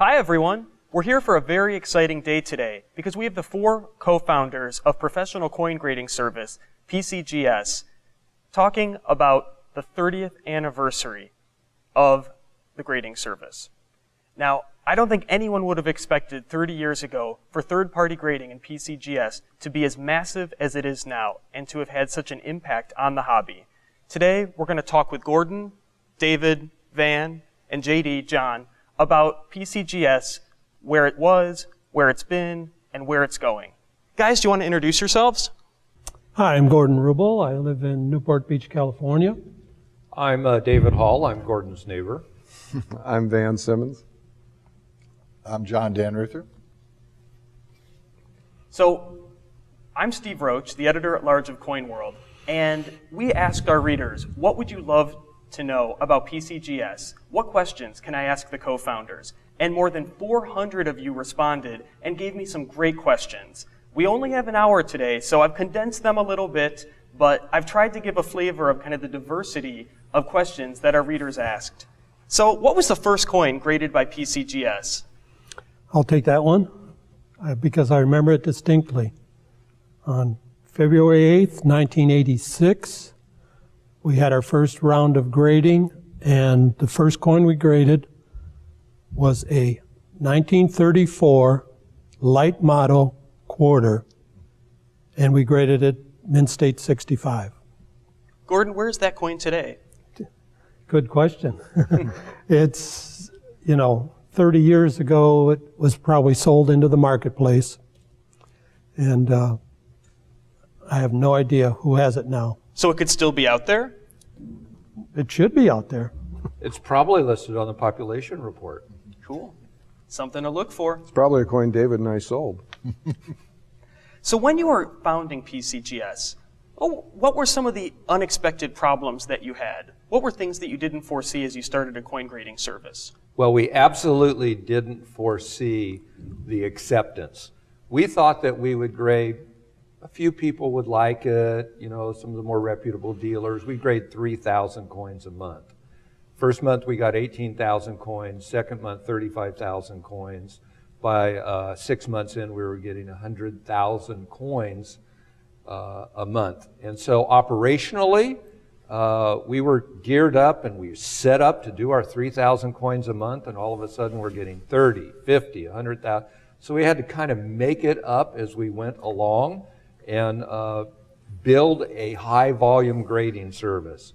Hi everyone! We're here for a very exciting day today because we have the 4 co-founders of professional coin grading service, Pcgs, talking about the 30th anniversary of the grading service. Now, I don't think anyone would have expected 30 years ago for third-party grading in Pcgs to be as massive as it is now and to have had such an impact on the hobby. Today, we're going to talk with Gordon, David, Van, and JD, John, about Pcgs, where it was, where it's been, and where it's going. Guys, do you want to introduce yourselves? Hi, I'm Gordon Wrubel. I live in Newport Beach, California. I'm David Hall. I'm Gordon's neighbor. I'm Van Simmons. I'm John Dannreuther. So, I'm Steve Roach, the editor-at-large of Coin World, and we asked our readers, what would you love to know about Pcgs? What questions can I ask the co-founders? And more than 400 of you responded and gave me some great questions. We only have an hour today, so I've condensed them a little bit, but I've tried to give a flavor of kind of the diversity of questions that our readers asked. So what was the first coin graded by Pcgs? I'll take that one because I remember it distinctly. On February 8th, 1986, we had our first round of grading, and the first coin we graded was a 1934 light motto quarter, and we graded it mint state 65. Gordon, where's that coin today? Good question. It's, 30 years ago, it was probably sold into the marketplace, and I have no idea who has it now. So it could still be out there? It should be out there. It's probably listed on the population report. Cool. Something to look for. It's probably a coin David and I sold. So when you were founding Pcgs, what were some of the unexpected problems that you had? What were things that you didn't foresee as you started a coin grading service? Well, we absolutely didn't foresee the acceptance. We thought that we would grade, a few people would like it, some of the more reputable dealers. We grade 3,000 coins a month. First month we got 18,000 coins, second month 35,000 coins. By 6 months in we were getting 100,000 coins a month. And so operationally, we were geared up and we set up to do our 3,000 coins a month, and all of a sudden we're getting 30, 50, 100,000. So we had to kind of make it up as we went along and build a high volume grading service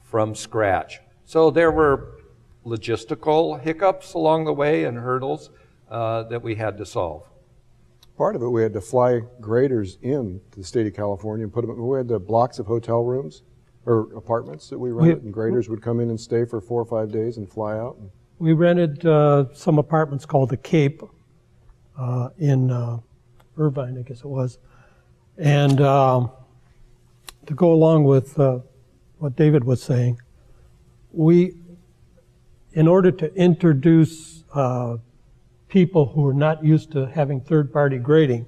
from scratch. So there were logistical hiccups along the way and hurdles that we had to solve. Part of it, we had to fly graders in to the state of California and put them, we had the blocks of hotel rooms or apartments that we rented, and graders would come in and stay for 4 or 5 days and fly out. We rented some apartments called the Cape in Irvine, I guess it was. And to go along with what David was saying, in order to introduce people who are not used to having third-party grading,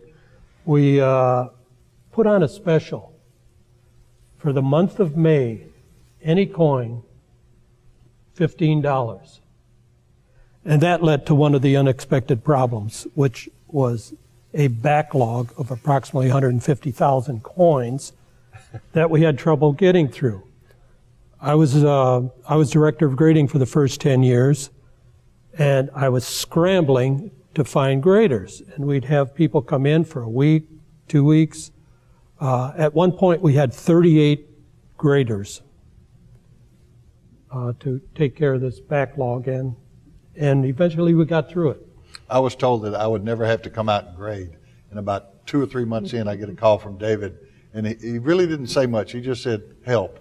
we put on a special. For the month of May, any coin, $15. And that led to one of the unexpected problems, which was a backlog of approximately 150,000 coins that we had trouble getting through. I was director of grading for the first 10 years, and I was scrambling to find graders. And we'd have people come in for a week, 2 weeks. At one point, we had 38 graders to take care of this backlog, and eventually we got through it. I was told that I would never have to come out and grade. And about 2 or 3 months in, I get a call from David, and he really didn't say much. He just said, help.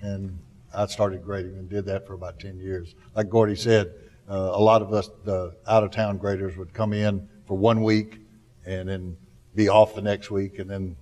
And I started grading and did that for about 10 years. Like Gordy said, a lot of us, the out-of-town graders, would come in for 1 week and then be off the next week, and then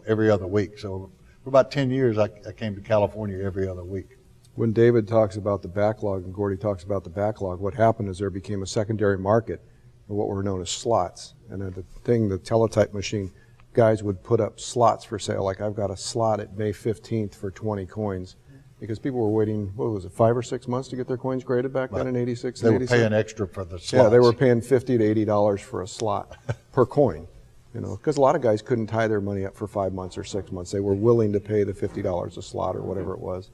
every other week. So for about 10 years, I came to California every other week. When David talks about the backlog and Gordy talks about the backlog, what happened is there became a secondary market of what were known as slots. And the teletype machine, guys would put up slots for sale. Like I've got a slot at May 15th for 20 coins. because people were waiting, what was it, 5 or 6 months to get their coins graded back then in 86 They and were 87? paying extra for the slots. Yeah, they were paying $50 to $80 for a slot per coin, you know, because a lot of guys couldn't tie their money up for 5 months or 6 months. They were willing to pay the $50 a slot or whatever it was.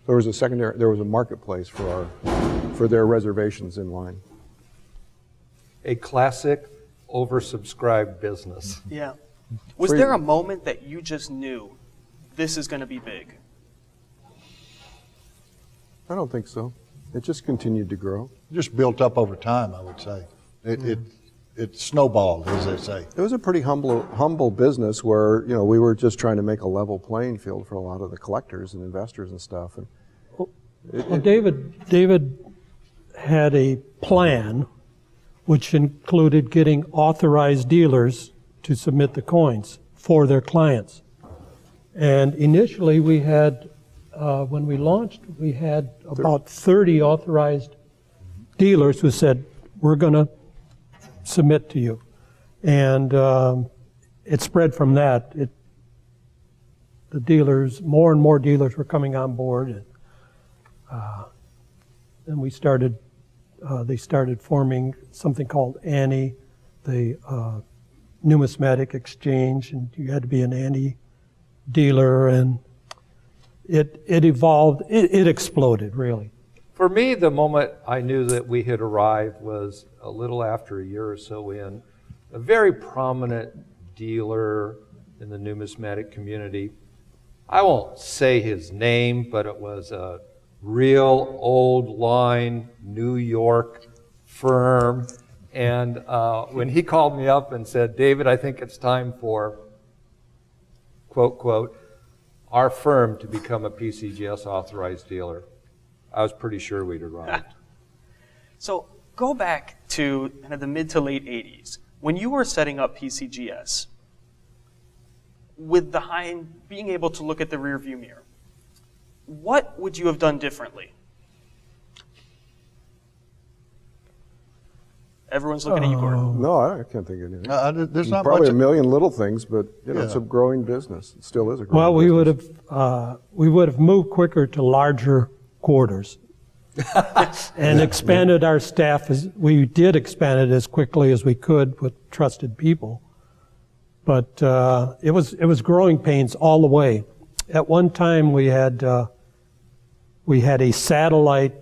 There was a marketplace for their reservations in line. A classic oversubscribed business. Yeah. Was there a moment that you just knew this is going to be big? I don't think so. It just continued to grow. Just built up over time, I would say. It snowballed, as they say. It was a pretty humble business where, you know, we were just trying to make a level playing field for a lot of the collectors and investors and stuff. And Well, David had a plan which included getting authorized dealers to submit the coins for their clients. And initially we had, when we launched, we had about 30 authorized dealers who said, we're going to submit to you. And it spread from that. The dealers, more and more dealers were coming on board. And we started, they started forming something called ANI, the numismatic exchange, and you had to be an ANI dealer, and it evolved, it exploded, really. For me, the moment I knew that we had arrived was a little after a year or so in. A very prominent dealer in the numismatic community. I won't say his name, but it was a real old line New York firm. And when he called me up and said, David, I think it's time for, quote, quote, our firm to become a PCGS authorized dealer, I was pretty sure we'd arrived. So go back to kind of the mid to late 80s. When you were setting up PCGS, with being able to look at the rearview mirror, what would you have done differently? Everyone's looking at you, Gordon. No, I can't think of anything. There's not Probably much. a million little things, but you know, Yeah. it's a growing business. It still is a growing Well, business. we would have moved quicker to larger quarters and expanded our staff. We did expand it as quickly as we could with trusted people, but it was growing pains all the way. At one time, we had a satellite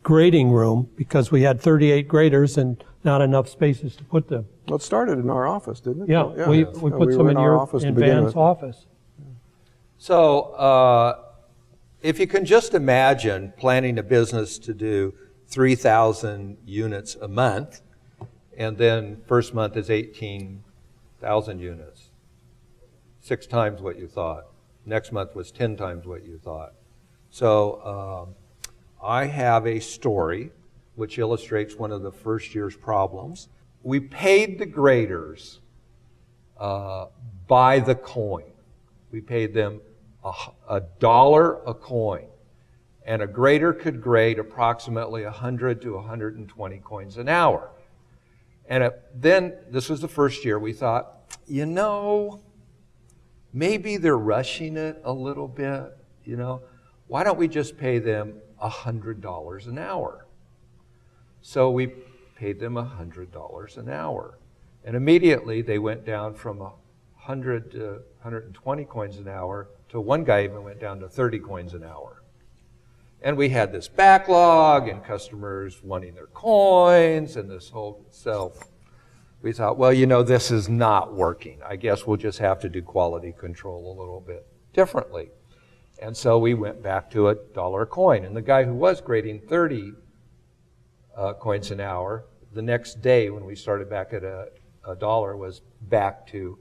grading room because we had 38 graders and not enough spaces to put them. Well, it started in our office, didn't it? Yeah, we put we some were in our office to in begin Van's with. office. So if you can just imagine planning a business to do 3,000 units a month, and then first month is 18,000 units, 6 times what you thought. Next month was 10 times what you thought. So I have a story which illustrates one of the first year's problems. We paid the graders by the coin. We paid them $1 a coin. And a grader could grade approximately 100 to 120 coins an hour. And then, this was the first year, we thought, you know, maybe they're rushing it a little bit, you know. Why don't we just pay them $100 an hour? So we paid them $100 an hour. And immediately they went down from 100 to 120 coins an hour to one guy even went down to 30 coins an hour. And we had this backlog and customers wanting their coins and this whole, so we thought, well, you know, this is not working. I guess we'll just have to do quality control a little bit differently. And so we went back to $1 a coin. And the guy who was grading 30 coins an hour, the next day when we started back at $1 was back to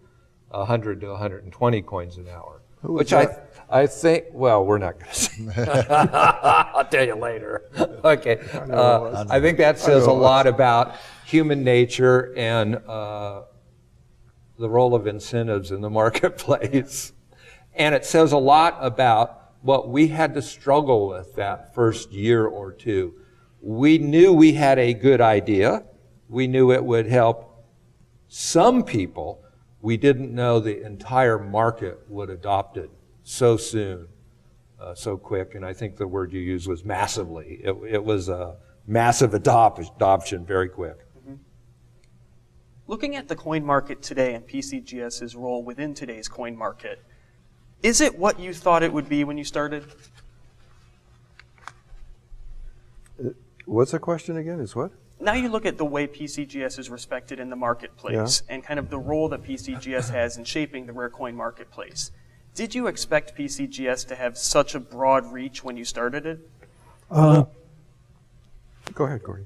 100 to 120 coins an hour. Which I think, well, we're not going to say. I'll tell you later. Okay. I think that says a lot about human nature and the role of incentives in the marketplace. And it says a lot about what we had to struggle with that first year or two. We knew we had a good idea. We knew it would help some people. We didn't know the entire market would adopt it so soon. so quick, and I think the word you used was massively. It was a massive adoption very quick. Looking at the coin market today and PCGS's role within today's coin market, is it what you thought it would be when you started? What's the question again? Is what? Now you look at the way PCGS is respected in the marketplace and kind of the role that PCGS has in shaping the rare coin marketplace. Did you expect PCGS to have such a broad reach when you started it? Go ahead, Corey.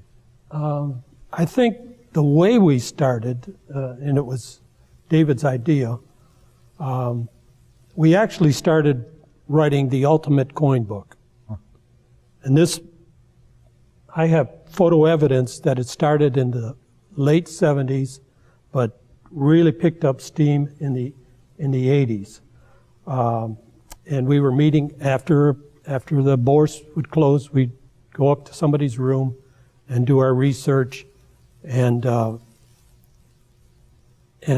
I think the way we started, and it was David's idea, we actually started writing the ultimate coin book. And this, I have photo evidence that it started in the late 70s, but really picked up steam in the 80s. And we were meeting after the bourse would close, we'd go up to somebody's room and do our research and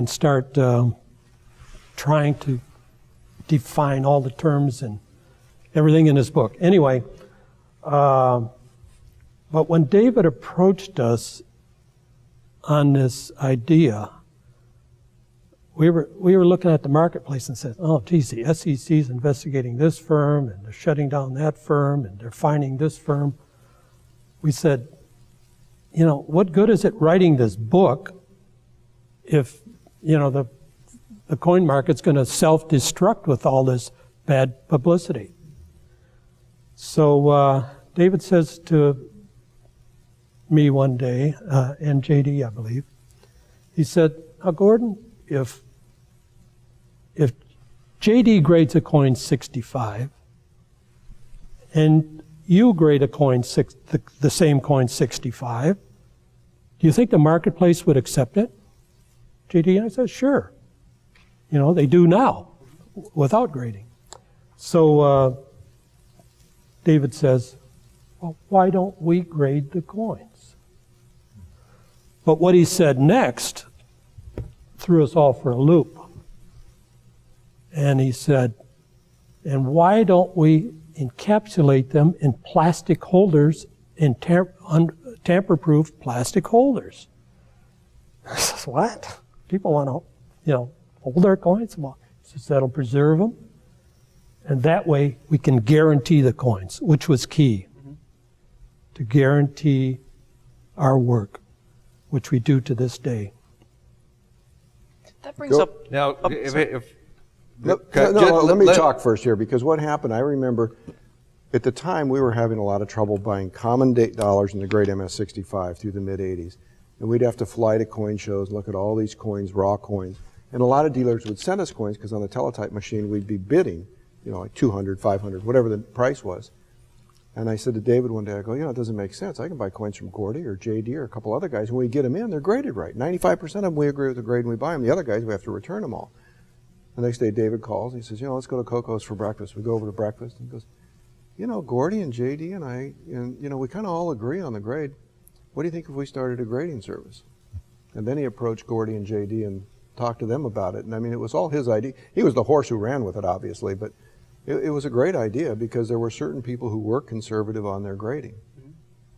start trying to define all the terms and everything in this book. Anyway, but when David approached us on this idea, we were looking at the marketplace and said, oh, geez, the SEC's investigating this firm, and they're shutting down that firm, and they're fining this firm. We said, you know, what good is it writing this book if, you know, the coin market's going to self-destruct with all this bad publicity? So David says to me one day, and JD, I believe, he said, now, Gordon, if JD grades a coin 65 and you grade a coin the same coin 65, do you think the marketplace would accept it? JD, I said, sure. You know, they do now without grading. So David says, well, why don't we grade the coins? But what he said next threw us all for a loop. And he said, and why don't we encapsulate them in plastic holders, in tamper-proof plastic holders? I said, what? People want to, you know, hold their coins? Well, he says that'll preserve them. And that way we can guarantee the coins, which was key. To guarantee our work, which we do to this day. That brings up... Now, let me talk first here, because what happened, I remember at the time we were having a lot of trouble buying common date dollars in the great MS-65 through the mid-'80s. And we'd have to fly to coin shows, look at all these coins, raw coins. And a lot of dealers would send us coins because on the teletype machine we'd be bidding, you know, like 200, 500, whatever the price was. And I said to David one day, I go, you know, it doesn't make sense. I can buy coins from Gordy or JD or a couple other guys. When we get them in, they're graded right. 95% of them we agree with the grade and we buy them. The other guys, we have to return them all. The next day, David calls. He says, you know, let's go to Coco's for breakfast. We go over to breakfast. And he goes, you know, Gordy and JD and I, and, you know, we kind of all agree on the grade. What do you think if we started a grading service? And then he approached Gordy and JD and talked to them about it. And I mean, it was all his idea. He was the horse who ran with it, obviously, but it was a great idea because there were certain people who were conservative on their grading.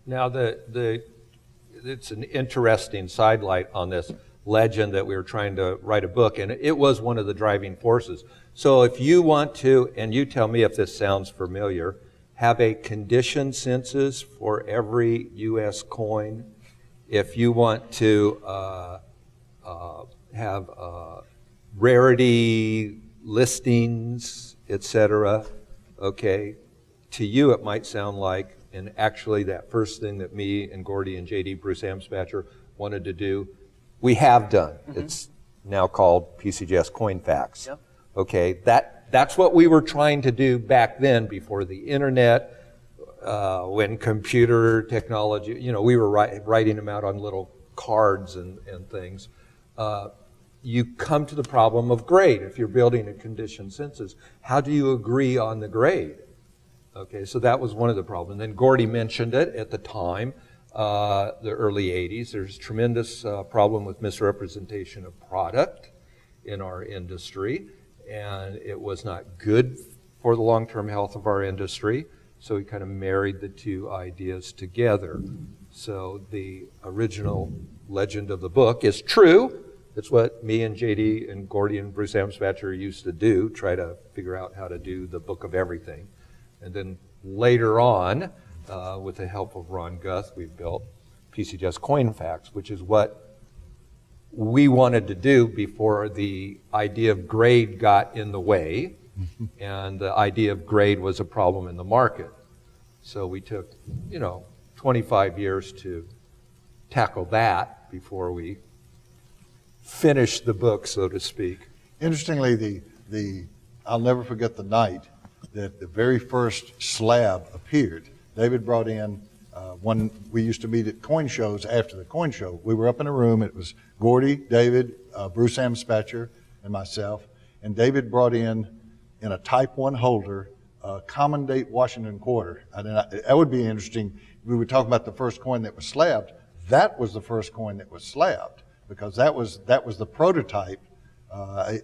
Now, it's an interesting sidelight on this legend that we were trying to write a book, and it was one of the driving forces. So if you want to, and you tell me if this sounds familiar, have a condition census for every U.S. coin. If you want to have rarity listings, etc., okay, to you it might sound like, and actually that first thing that me and Gordy and JD, Bruce Amspacher, wanted to do, we have done. It's now called PCGS Coin Facts. Yep. Okay, that's what we were trying to do back then before the internet, when computer technology, you know, we were writing them out on little cards and things. You come to the problem of grade. If you're building a condition census, how do you agree on the grade? Okay, so that was one of the problems. And then Gordy mentioned it at the time, the early 80s. There's tremendous problem with misrepresentation of product in our industry, and it was not good for the long-term health of our industry. So we kind of married the two ideas together. So the original legend of the book is true. It's what me and JD and Gordy and Bruce Amsbatcher used to do, try to figure out how to do the book of everything. And then later on, with the help of Ron Guth, we built PCGS Coin Facts, which is what we wanted to do before the idea of grade got in the way. And the idea of grade was a problem in the market. So we took, 25 years to tackle that before we finished the book, so to speak. Interestingly, I'll never forget the night that the very first slab appeared. David brought in one. We used to meet at coin shows after the coin show. We were up in a room. It was Gordy, David, Bruce Amsbatcher, and myself. And David brought in a Type 1 holder, a common date Washington quarter. That would be interesting. We were talking about the first coin that was slabbed. That was the first coin that was slabbed, because that was the prototype.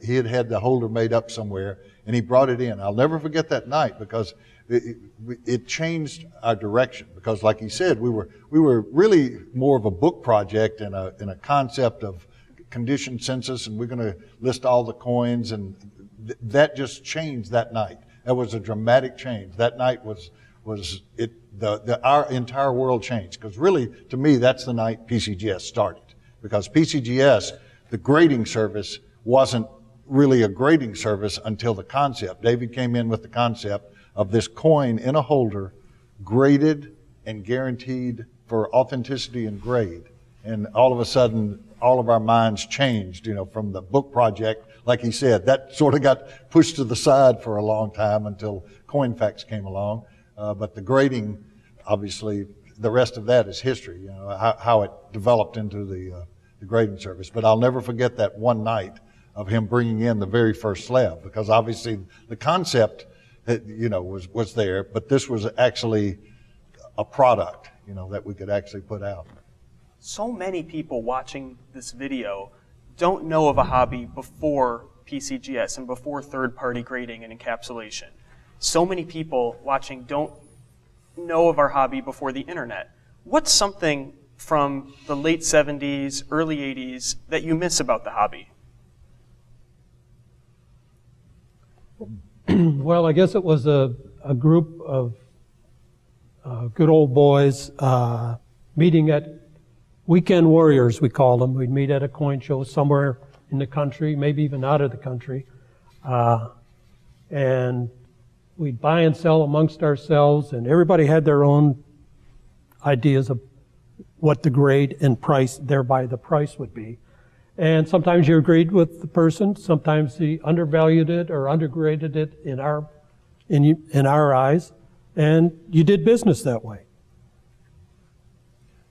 He had the holder made up somewhere, and he brought it in. I'll never forget that night, because it changed our direction. Because, like he said, we were really more of a book project and a concept of condition census, and we're going to list all the coins, and that just changed that night. That was a dramatic change. That night our entire world changed. Because really, to me, that's the night PCGS started. Because PCGS, the grading service, wasn't really a grading service until the concept. David came in with the concept of this coin in a holder, graded and guaranteed for authenticity and grade. And all of a sudden, all of our minds changed, from the book project. Like he said, that sort of got pushed to the side for a long time until Coin Facts came along. But the grading, obviously, the rest of that is history, how it developed into the grading service. But I'll never forget that one night of him bringing in the very first slab, because obviously the concept, was there, but this was actually a product, that we could actually put out. So many people watching this video don't know of a hobby before PCGS and before third-party grading and encapsulation. So many people watching don't know of our hobby before the internet. What's something from the late 70s, early 80s that you miss about the hobby? Well, I guess it was a group of good old boys meeting at weekend warriors, we called them. We'd meet at a coin show somewhere in the country, maybe even out of the country. And we'd buy and sell amongst ourselves, and everybody had their own ideas of what the grade and price, thereby the price would be. And sometimes you agreed with the person, sometimes he undervalued it or undergraded it in our eyes, and you did business that way.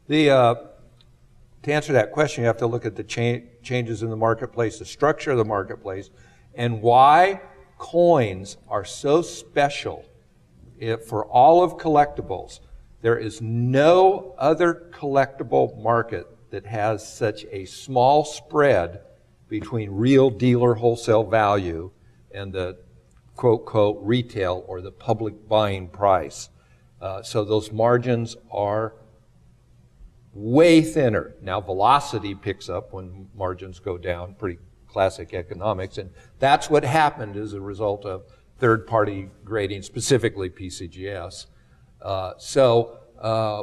To answer that question, you have to look at the changes in the marketplace, the structure of the marketplace, and why coins are so special for all of collectibles. There is no other collectible market that has such a small spread between real dealer wholesale value and the quote retail or the public buying price. So those margins are way thinner. Now velocity picks up when margins go down, pretty classic economics, and that's what happened as a result of third-party grading, specifically PCGS. So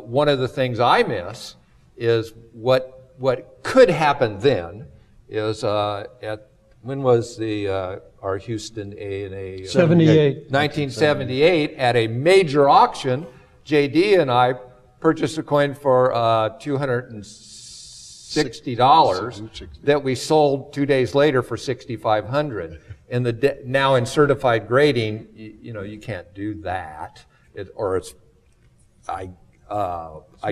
one of the things I miss is what could happen then is when was our Houston A&A? 78. 1978, at a major auction, JD and I purchased a coin for $260 that we sold 2 days later for $6,500. And now in certified grading, you can't do that. I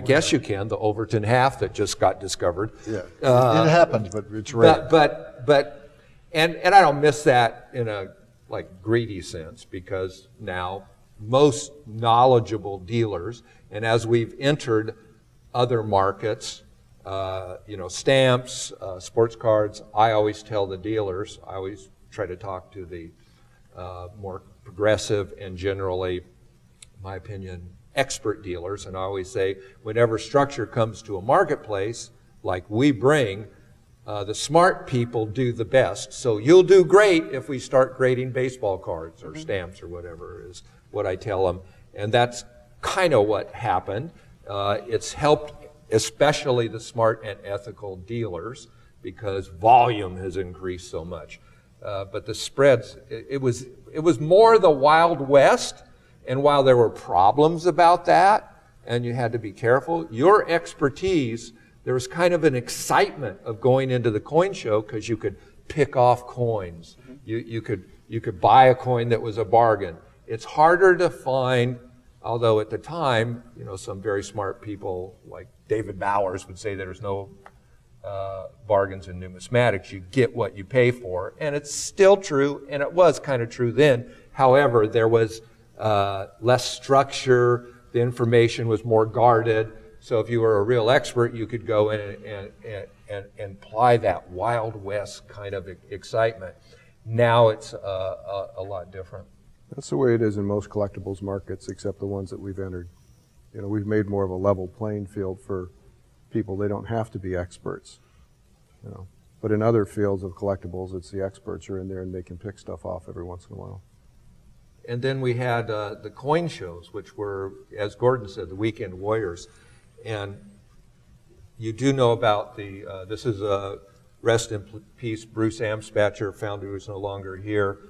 guess you can. The Overton half that just got discovered. Yeah, it happens, but it's rare. And I don't miss that in a greedy sense, because now most knowledgeable dealers, and as we've entered other markets, stamps, sports cards, I always tell the dealers, I always try to talk to the more progressive and generally, in my opinion, expert dealers. And I always say, whenever structure comes to a marketplace, like we bring, the smart people do the best. So you'll do great if we start grading baseball cards or stamps or whatever is what I tell them. And that's kind of what happened. It's helped especially the smart and ethical dealers because volume has increased so much. But the spreads, it was more the Wild West, and while there were problems about that, and you had to be careful, your expertise, there was kind of an excitement of going into the coin show because you could pick off coins. You could buy a coin that was a bargain. It's harder to find, although at the time, you know, some very smart people like David Bowers would say there's no bargains in numismatics. You get what you pay for. And it's still true, and it was kind of true then. However, there was less structure. The information was more guarded. So if you were a real expert, you could go in and apply that Wild West kind of excitement. Now it's a lot different. That's the way it is in most collectibles markets, except the ones that we've entered. You know, we've made more of a level playing field for people. They don't have to be experts, you know. But in other fields of collectibles, it's the experts are in there and they can pick stuff off every once in a while. And then we had the coin shows, which were, as Gordon said, the weekend warriors. And you do know about the, this is a rest in peace, Bruce Amspacher, founder who's no longer here,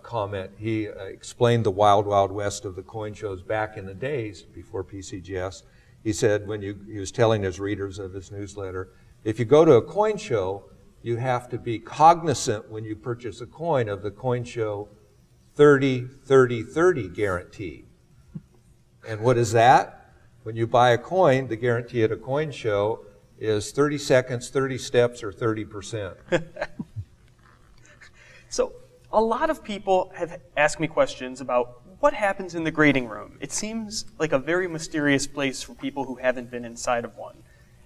comment. He explained the wild, wild west of the coin shows back in the days before PCGS. He said when he was telling his readers of his newsletter, if you go to a coin show, you have to be cognizant when you purchase a coin of the coin show 30, 30, 30 guarantee. And what is that? When you buy a coin, the guarantee at a coin show is 30 seconds, 30 steps, or 30%. So a lot of people have asked me questions about what happens in the grading room. It seems like a very mysterious place for people who haven't been inside of one.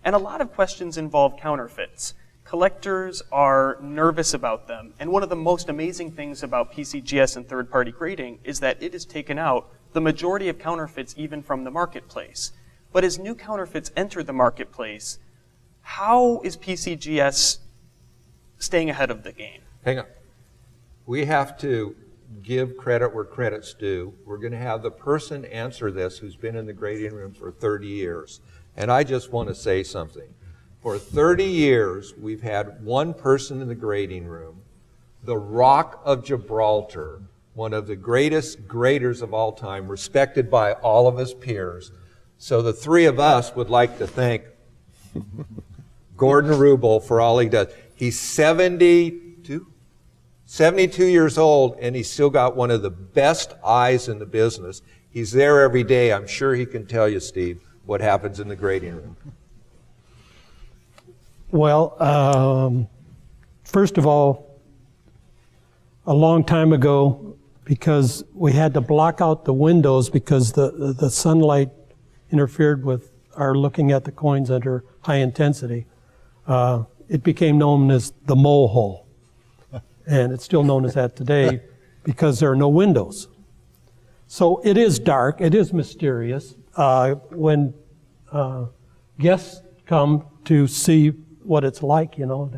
And a lot of questions involve counterfeits. Collectors are nervous about them. And one of the most amazing things about PCGS and third-party grading is that it has taken out the majority of counterfeits even from the marketplace. But as new counterfeits enter the marketplace, how is PCGS staying ahead of the game? Hang on. We have to give credit where credit's due. We're going to have the person answer this who's been in the grading room for 30 years. And I just want to say something. For 30 years, we've had one person in the grading room, the Rock of Gibraltar, one of the greatest graders of all time, respected by all of his peers. So the three of us would like to thank Gordon Wrubel for all he does. He's 72 years old, and he's still got one of the best eyes in the business. He's there every day. I'm sure he can tell you, Steve, what happens in the grading room. Well, first of all, a long time ago, because we had to block out the windows because the sunlight interfered with our looking at the coins under high intensity, it became known as the mole hole. And it's still known as that today because there are no windows. So it is dark, it is mysterious. When guests come to see what it's like, you know,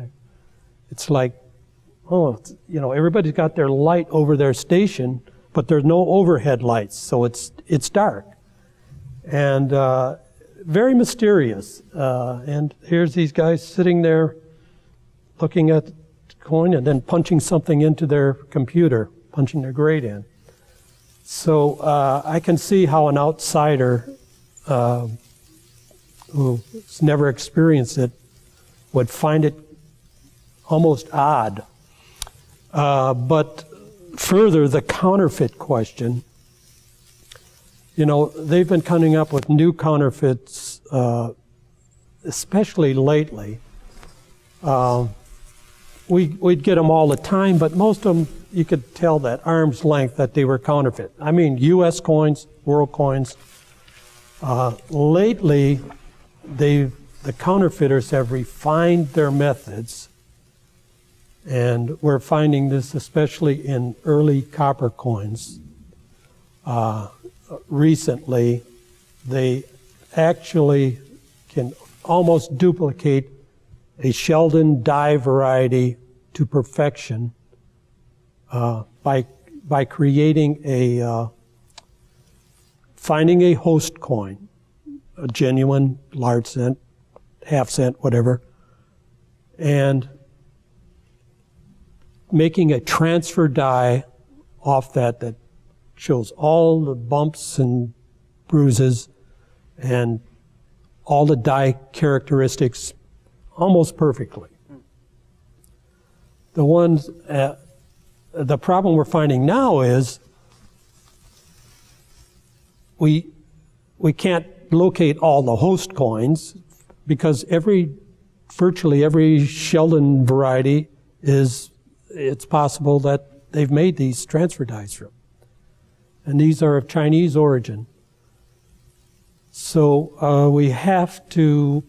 it's like, oh, you know, everybody's got their light over their station, but there's no overhead lights, so it's dark. And very mysterious. And here's these guys sitting there looking at the coin and then punching something into their computer, punching their grade in. So I can see how an outsider who's never experienced it would find it almost odd. But further, the counterfeit question, you know, they've been coming up with new counterfeits, especially lately. We'd get them all the time, but most of them, you could tell that arm's length that they were counterfeit. I mean, U.S. coins, world coins. Lately, the counterfeiters have refined their methods, and we're finding this especially in early copper coins recently, they actually can almost duplicate a Sheldon dye variety to perfection by creating finding a host coin, a genuine large cent, half cent, whatever, and making a transfer die off that shows all the bumps and bruises and all the die characteristics almost perfectly. The problem we're finding now is we can't locate all the host coins because virtually every Sheldon variety it's possible that they've made these transfer dies from. And these are of Chinese origin. So we have to,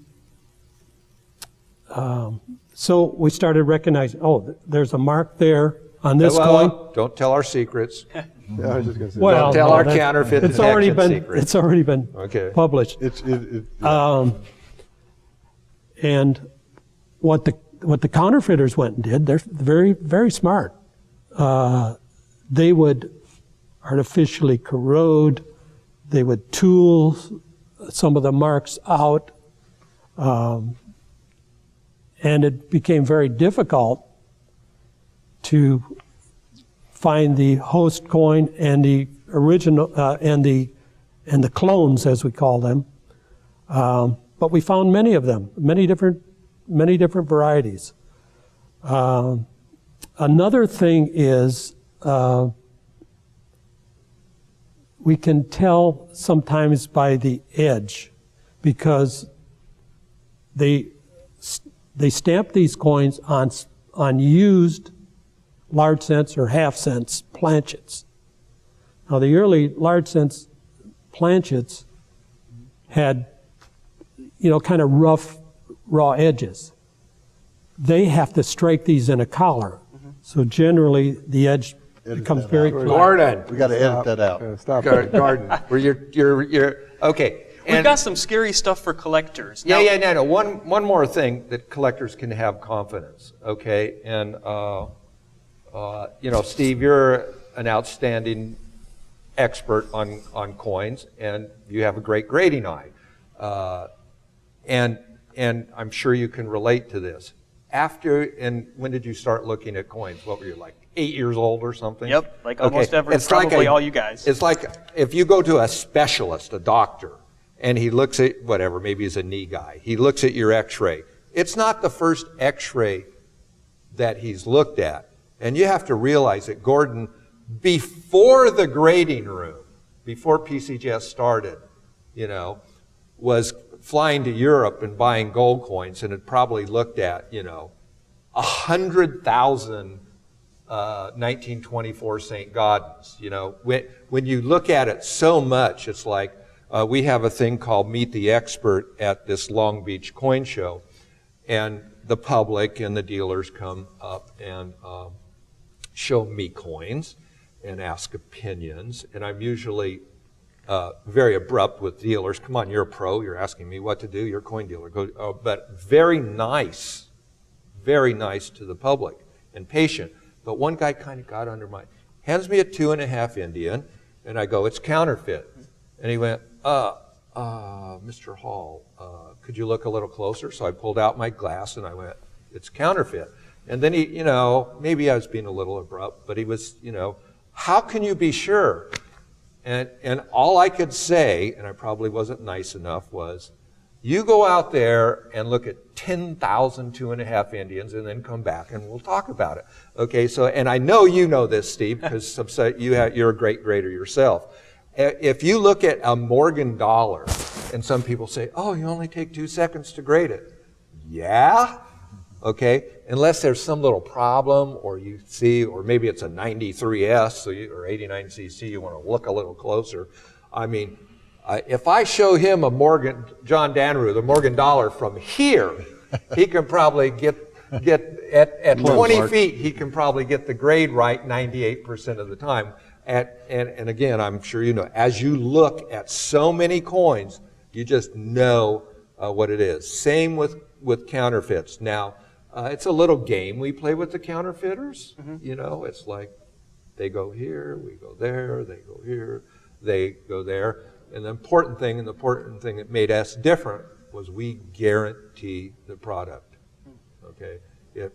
so we started recognizing, oh, there's a mark there on this coin. Don't tell our secrets. Yeah, I was just going to say. Don't tell our counterfeit detection secrets. It's already been published. And what the counterfeiters went and did, they're very, very smart. They would artificially corrode, they would tool some of the marks out, and it became very difficult to find the host coin and the original and the clones, as we call them. But we found many of them, many different varieties. Another thing is we can tell sometimes by the edge because they stamp these coins on used large cents or half cents planchets. Now the early large cents planchets had, kind of rough, raw edges. They have to strike these in a collar. So generally the edge becomes very clear. Gordon, We got to edit that out. Stop it. Gordon, where you're okay. We've got some scary stuff for collectors. No. One more thing that collectors can have confidence. Okay, and Steve, you're an outstanding expert on coins, and you have a great grading eye, and I'm sure you can relate to this. When did you start looking at coins? What were you, like 8 years old or something? Yep, like almost probably all you guys. It's like if you go to a specialist, a doctor, and he looks at whatever, maybe he's a knee guy, he looks at your x-ray. It's not the first x-ray that he's looked at. And you have to realize that Gordon, before the grading room, before Pcgs started, was flying to Europe and buying gold coins and had probably looked at, 100,000 1924 St. Gaudens. When you look at it so much, it's like we have a thing called Meet the Expert at this Long Beach coin show, and the public and the dealers come up and show me coins and ask opinions, and I'm usually very abrupt with dealers. Come on, you're a pro. You're asking me what to do. You're a coin dealer. But very nice to the public and patient. But one guy kind of got under my, hands me a 2.5 Indian, and I go, it's counterfeit. And he went, Mr. Hall, could you look a little closer? So I pulled out my glass and I went, it's counterfeit. And then he, maybe I was being a little abrupt, but he was, how can you be sure? And all I could say, and I probably wasn't nice enough, was, you go out there and look at 10,000 2.5 Indians and then come back and we'll talk about it. Okay, so, and I know you know this, Steve, because you're a great grader yourself. If you look at a Morgan dollar, and some people say, oh, you only take 2 seconds to grade it. Yeah? Okay, unless there's some little problem, or you see, or maybe it's a 93S or 89cc, you want to look a little closer. I mean, if I show him a John Dannreuther, the Morgan dollar from here, he can probably get at 20 feet, he can probably get the grade right 98% of the time. And again, I'm sure you know, as you look at so many coins, you just know what it is. Same with counterfeits. Now, it's a little game we play with the counterfeiters. You know, it's like they go here, we go there, they go here, they go there. And the important thing that made us different was we guarantee the product. Okay.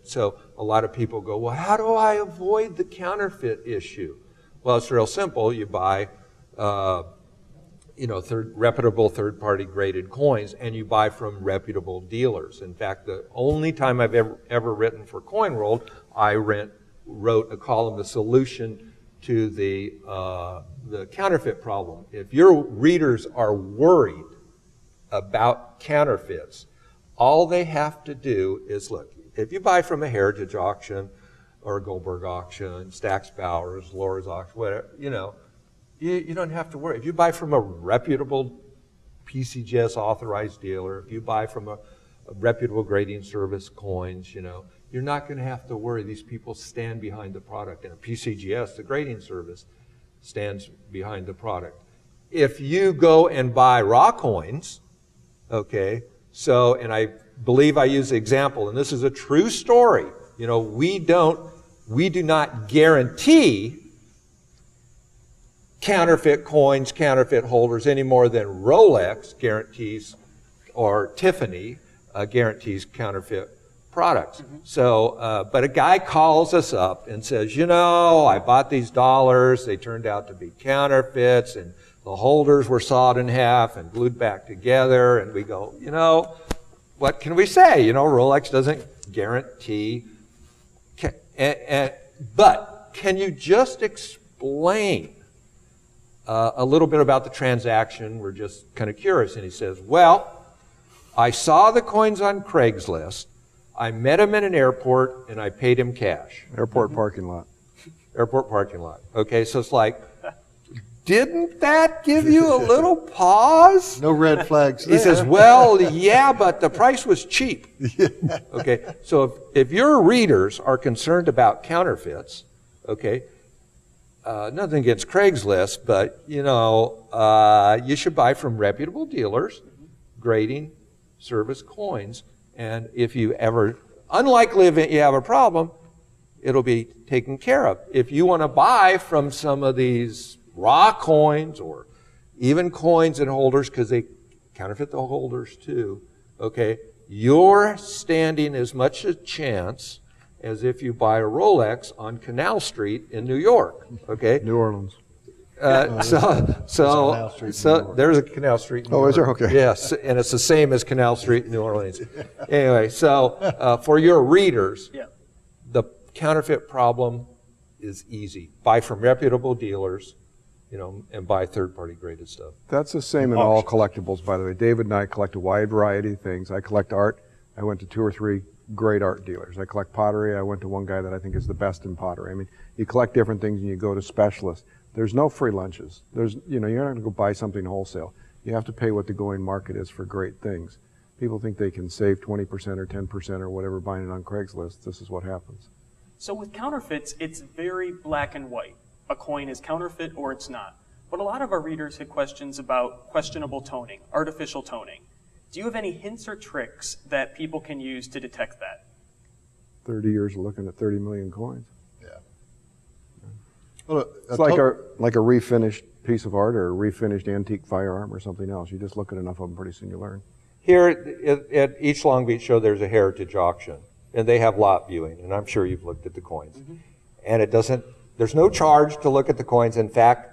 So a lot of people go, well, how do I avoid the counterfeit issue? Well, it's real simple. You buy, reputable third-party graded coins, and you buy from reputable dealers. In fact, the only time I've ever written for Coin World, I wrote a column, the solution to the counterfeit problem. If your readers are worried about counterfeits, all they have to do is look. If you buy from a Heritage auction or a Goldberg auction, Stack's Bowers, Laura's auction, whatever, you don't have to worry. If you buy from a reputable Pcgs authorized dealer, if you buy from a reputable grading service coins, you're not going to have to worry. These people stand behind the product. And a Pcgs, the grading service, stands behind the product. If you go and buy raw coins, okay, and I believe I use the example, and this is a true story. We do not guarantee counterfeit coins, counterfeit holders any more than Rolex guarantees or Tiffany guarantees counterfeit products. So, but a guy calls us up and says, I bought these dollars, they turned out to be counterfeits, and the holders were sawed in half and glued back together, and we go, what can we say? Rolex doesn't guarantee. But can you just explain a little bit about the transaction? We're just kind of curious. And he says, well, I saw the coins on Craigslist. I met him in an airport, and I paid him cash. Airport parking lot. Airport parking lot. Okay, so it's like, didn't that give you a little pause? No red flags there. He says, well, yeah, but the price was cheap. Okay, so if your readers are concerned about counterfeits, okay, nothing against Craigslist, but, you should buy from reputable dealers, grading service coins, and if you ever, unlikely event you have a problem, it'll be taken care of. If you want to buy from some of these raw coins or even coins and holders, because they counterfeit the holders too, okay, you're standing as much a chance as if you buy a Rolex on Canal Street in New York, okay? New Orleans. So there's a Canal Street in New York. Oh, is there? Okay. Yes, and it's the same as Canal Street in New Orleans. Anyway, so for your readers, the counterfeit problem is easy. Buy from reputable dealers, and buy third-party graded stuff. That's the same in all collectibles, by the way. David and I collect a wide variety of things. I collect art. I went to 2 or 3 great art dealers. I collect pottery. I went to one guy that I think is the best in pottery. I mean, you collect different things and you go to specialists. There's no free lunches. You're not going to go buy something wholesale. You have to pay what the going market is for great things. People think they can save 20% or 10% or whatever buying it on Craigslist. This is what happens. So with counterfeits, it's very black and white. A coin is counterfeit or it's not. But a lot of our readers had questions about questionable toning, artificial toning. Do you have any hints or tricks that people can use to detect that? 30 years of looking at 30 million coins. Yeah. Well, It's like a refinished piece of art or a refinished antique firearm or something else. You just look at enough of them, pretty soon you learn. Here at each Long Beach show, there's a Heritage auction, and they have lot viewing, and I'm sure you've looked at the coins. And there's no charge to look at the coins. In fact,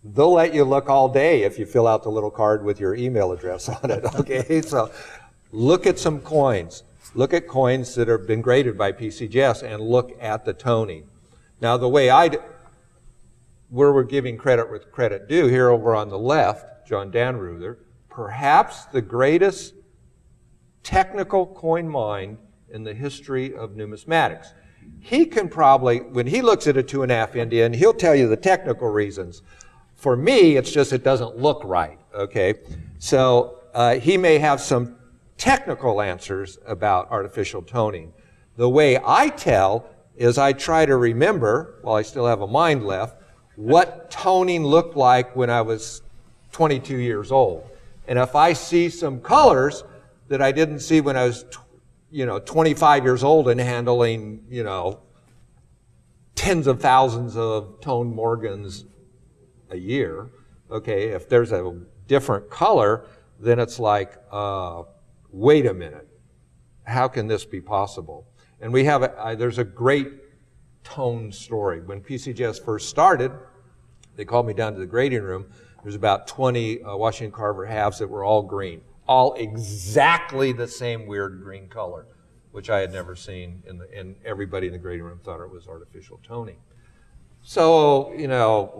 they'll let you look all day if you fill out the little card with your email address on it, okay? So look at some coins. Look at coins that have been graded by PCGS and look at the toning. Now, the way where we're giving credit with credit due, here over on the left, John Dannreuther, perhaps the greatest technical coin mind in the history of numismatics. He can probably, when he looks at a 2.5 Indian, he'll tell you the technical reasons. For me, it's just it doesn't look right, okay? So he may have some technical answers about artificial toning. The way I tell is I try to remember, while I still have a mind left, what toning looked like when I was 22 years old. And if I see some colors that I didn't see when I was 25 years old and handling, tens of thousands of toned Morgans a year, okay, if there's a different color, then it's like, wait a minute, how can this be possible? And we have, there's a great tone story. When PCGS first started, they called me down to the grading room. There's about 20 Washington Carver halves that were all green, all exactly the same weird green color, which I had never seen, and everybody in the grading room thought it was artificial toning. So,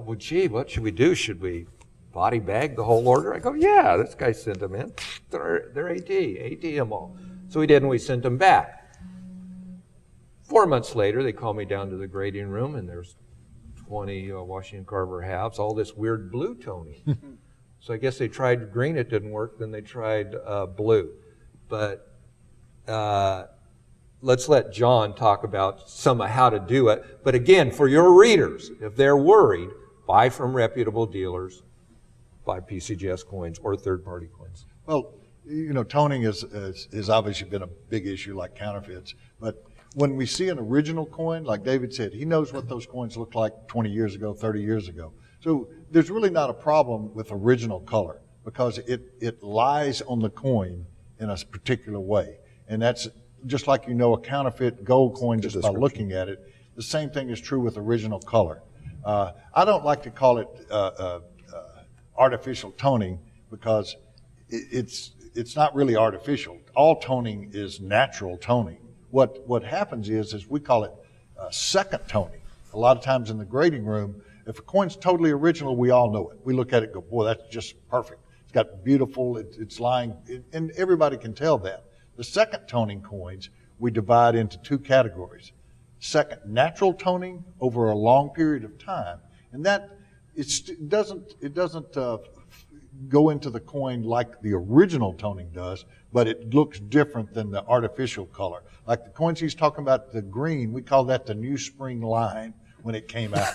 well, gee, what should we do? Should we body bag the whole order? I go, yeah, this guy sent them in. They're AD them all. So we did, and we sent them back. 4 months later, they called me down to the grading room, and there's 20 Washington Carver halves, all this weird blue toning. So I guess they tried green, it didn't work, then they tried blue. But let's let John talk about some of how to do it. But again, for your readers, if they're worried, buy from reputable dealers, buy PCGS coins or third-party coins. Well, toning has obviously been a big issue like counterfeits, but when we see an original coin, like David said, he knows what those coins looked like 20 years ago, 30 years ago. So there's really not a problem with original color because it lies on the coin in a particular way. And that's just like a counterfeit gold coin just by looking at it. The same thing is true with original color. I don't like to call it artificial toning because it's not really artificial. All toning is natural toning. What happens is we call it second toning. A lot of times in the grading room, if a coin's totally original, we all know it. We look at it and go, boy, that's just perfect. It's got beautiful, it's lying, and everybody can tell that. The second toning coins, we divide into two categories. Second, natural toning over a long period of time. And that, it doesn't go into the coin like the original toning does, but it looks different than the artificial color. Like the coins he's talking about, the green, we call that the New Spring Line when it came out.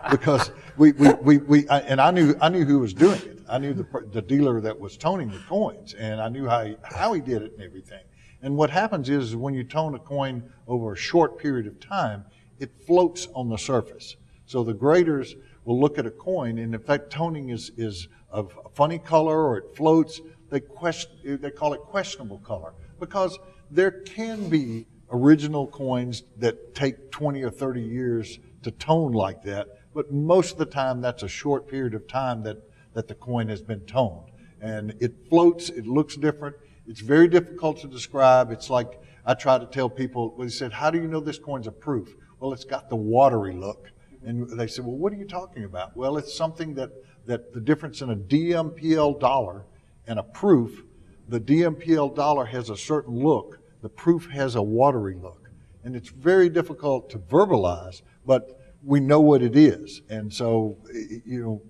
Because and I knew who was doing it. I knew the dealer that was toning the coins, and I knew how he did it and everything. And what happens is when you tone a coin over a short period of time, it floats on the surface. So the graders will look at a coin, and if that toning is of a funny color or it floats, they call it questionable color. Because there can be original coins that take 20 or 30 years to tone like that, but most of the time that's a short period of time that the coin has been toned. And it floats, it looks different. It's very difficult to describe. It's like I try to tell people, they said, how do you know this coin's a proof? Well, it's got the watery look. And they said, well, what are you talking about? Well, it's something that the difference in a DMPL dollar and a proof, the DMPL dollar has a certain look, the proof has a watery look. And it's very difficult to verbalize, but we know what it is. And so,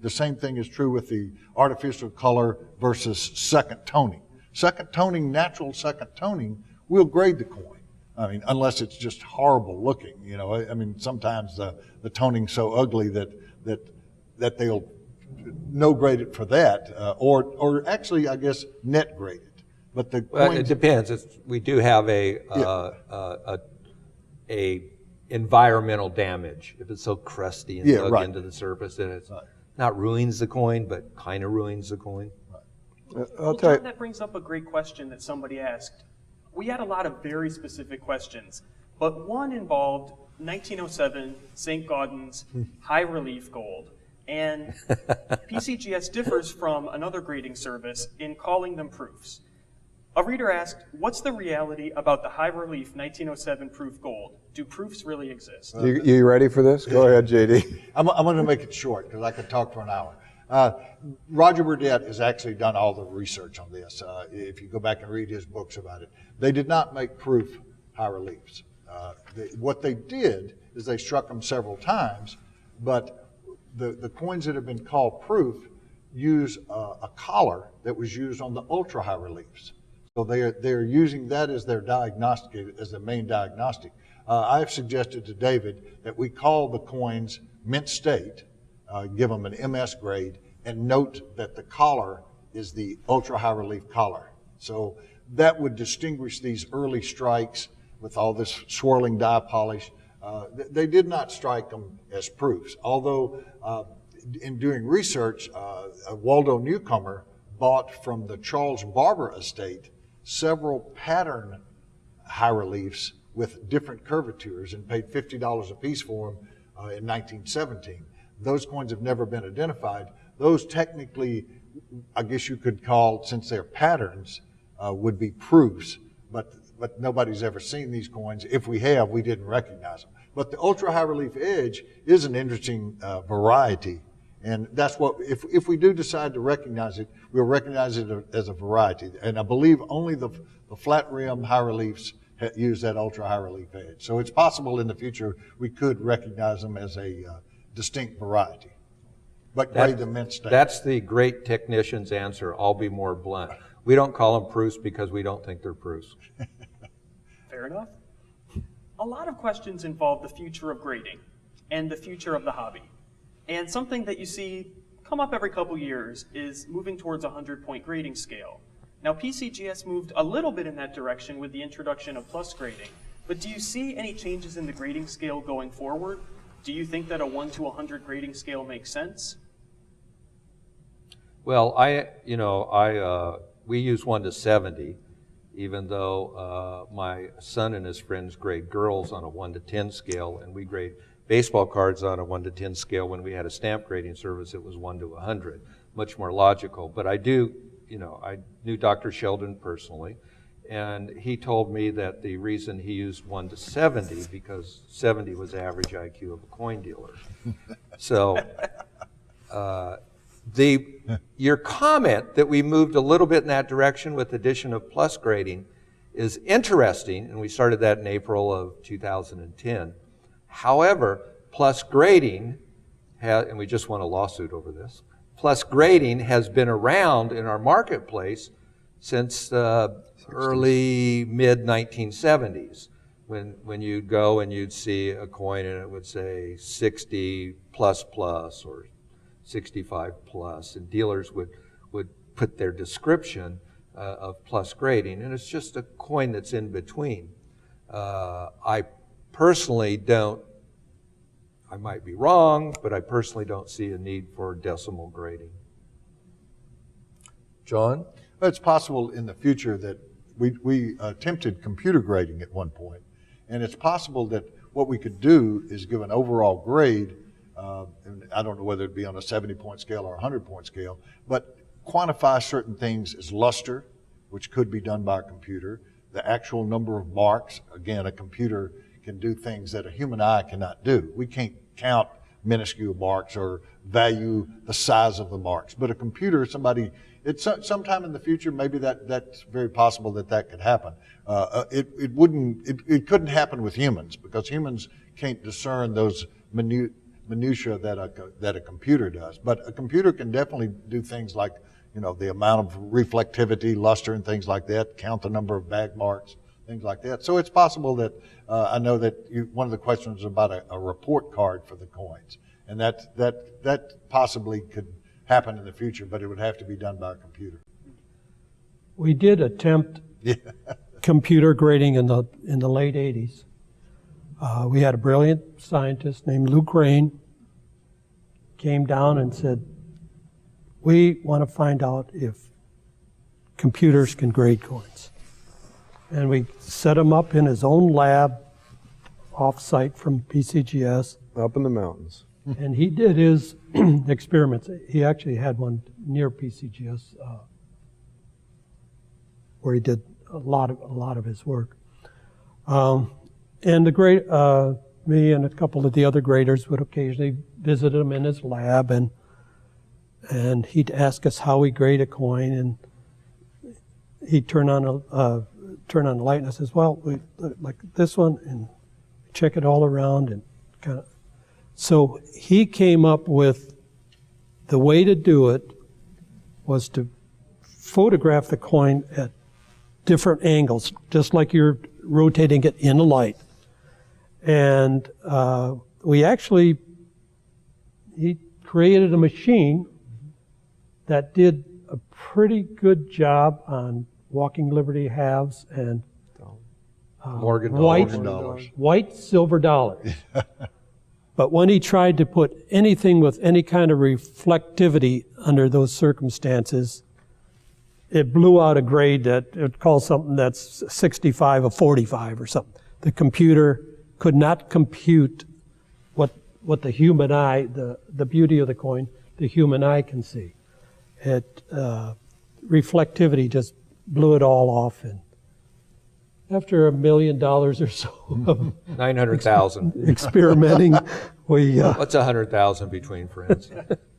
the same thing is true with the artificial color versus second toning. Second toning, natural second toning, we'll grade the coin. I mean, unless it's just horrible looking, I mean, sometimes the toning's so ugly that they'll no grade it for that, or actually, I guess, net grade it. But it depends. We do have a environmental damage. If it's so crusty and dug into the surface, then it's not ruins the coin, but kind of ruins the coin. Well, John, that brings up a great question that somebody asked. We had a lot of very specific questions, but one involved 1907 St. Gaudens high relief gold. And PCGS differs from another grading service in calling them proofs. A reader asked, what's the reality about the high relief 1907 proof gold? Do proofs really exist? You ready for this? Go ahead, JD. I'm going to make it short because I could talk for an hour. Roger Burdett has actually done all the research on this. If you go back and read his books about it, they did not make proof high reliefs. What they did is they struck them several times, but the coins that have been called proof use a collar that was used on the ultra high reliefs. So they're using that as their diagnostic, as the main diagnostic. I've suggested to David that we call the coins mint state give them an MS grade, and note that the collar is the ultra high relief collar. So that would distinguish these early strikes with all this swirling dye polish. They did not strike them as proofs, although in doing research, Waldo Newcomer bought from the Charles Barber estate several pattern high reliefs with different curvatures and paid $50 a piece for them in 1917. Those coins have never been identified. Those technically, I guess you could call, since they're patterns, would be proofs, but nobody's ever seen these coins. If we have, we didn't recognize them. But the ultra high relief edge is an interesting variety. And that's what, if we do decide to recognize it, we'll recognize it as a variety. And I believe only the flat rim high reliefs use that ultra high relief edge. So it's possible in the future we could recognize them as a distinct variety, but grade them mint stamp. That's the great technician's answer. I'll be more blunt. We don't call them proofs because we don't think they're proofs. Fair enough. A lot of questions involve the future of grading and the future of the hobby. And something that you see come up every couple years is moving towards a 100-point grading scale. Now, PCGS moved a little bit in that direction with the introduction of plus grading, but do you see any changes in the grading scale going forward? Do you think that a 1 to 100 grading scale makes sense? Well, we use 1 to 70, even though my son and his friends grade girls on a 1 to 10 scale, and we grade baseball cards on a 1 to 10 scale. When we had a stamp grading service, it was 1 to 100, much more logical. But I knew Dr. Sheldon personally, and he told me that the reason he used 1 to 70 because 70 was average IQ of a coin dealer. So your comment that we moved a little bit in that direction with addition of plus grading is interesting, and we started that in April of 2010. However, plus grading, and we just won a lawsuit over this, plus grading has been around in our marketplace since the early mid-1970s, when you'd go and you'd see a coin and it would say 60 plus plus or 65 plus, and dealers would put their description of plus grading, and it's just a coin that's in between. I personally don't, I might be wrong, but I personally don't see a need for decimal grading. John? It's possible in the future that we attempted computer grading at one point, and it's possible that what we could do is give an overall grade, and I don't know whether it'd be on a 70-point scale or a 100-point scale, but quantify certain things as luster, which could be done by a computer, the actual number of marks. Again, a computer can do things that a human eye cannot do. We can't count minuscule marks or value the size of the marks, but a computer, sometime in the future, maybe that's very possible that could happen. It couldn't happen with humans because humans can't discern those minutia that a computer does. But a computer can definitely do things like, the amount of reflectivity, luster, and things like that, count the number of bag marks, things like that. So it's possible that, I know that one of the questions was about a report card for the coins, and that possibly could happen in the future, but it would have to be done by a computer. We did attempt computer grading in the late 80s. We had a brilliant scientist named Luke Rain came down and said, we want to find out if computers can grade coins. And we set him up in his own lab off-site from PCGS. Up in the mountains. And he did his experiments. He actually had one near PCGS where he did a lot of his work. And me and a couple of the other graders would occasionally visit him in his lab, and he'd ask us how we grade a coin, and he'd turn on the light, and I says, well, we like this one, and check it all around, and kind of. So he came up with the way to do it was to photograph the coin at different angles, just like you're rotating it in a light. And he created a machine that did a pretty good job on walking Liberty halves and Morgan white, dollars. white silver dollars. But when he tried to put anything with any kind of reflectivity under those circumstances, it blew out a grade that it would call something that's 65 a 45 or something. The computer could not compute what the human eye, the beauty of the coin, the human eye can see. Reflectivity just blew it all off. And after $1 million or so of 900,000. experimenting, we What's 100,000 between friends?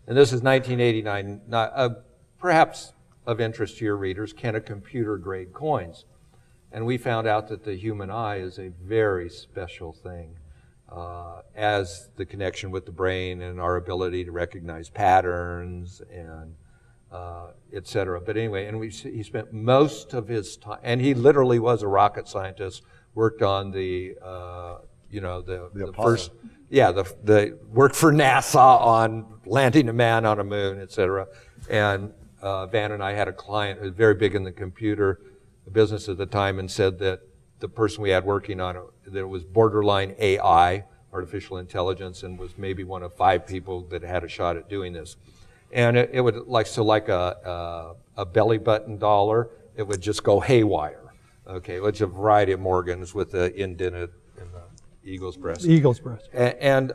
And this is 1989. Perhaps of interest to your readers, can a computer grade coins? And we found out that the human eye is a very special thing, as the connection with the brain and our ability to recognize patterns and et cetera. But anyway, and he spent most of his time, and he literally was a rocket scientist, worked on the first, worked for NASA on landing a man on a moon, et cetera. And Van and I had a client who was very big in the computer business at the time and said that the person we had working on it, that it was borderline AI, artificial intelligence, and was maybe one of 5 people that had a shot at doing this. And it would like a belly button dollar, it would just go haywire. Okay, which a variety of Morgans with the indented in the eagle's breast. Eagle's breast. And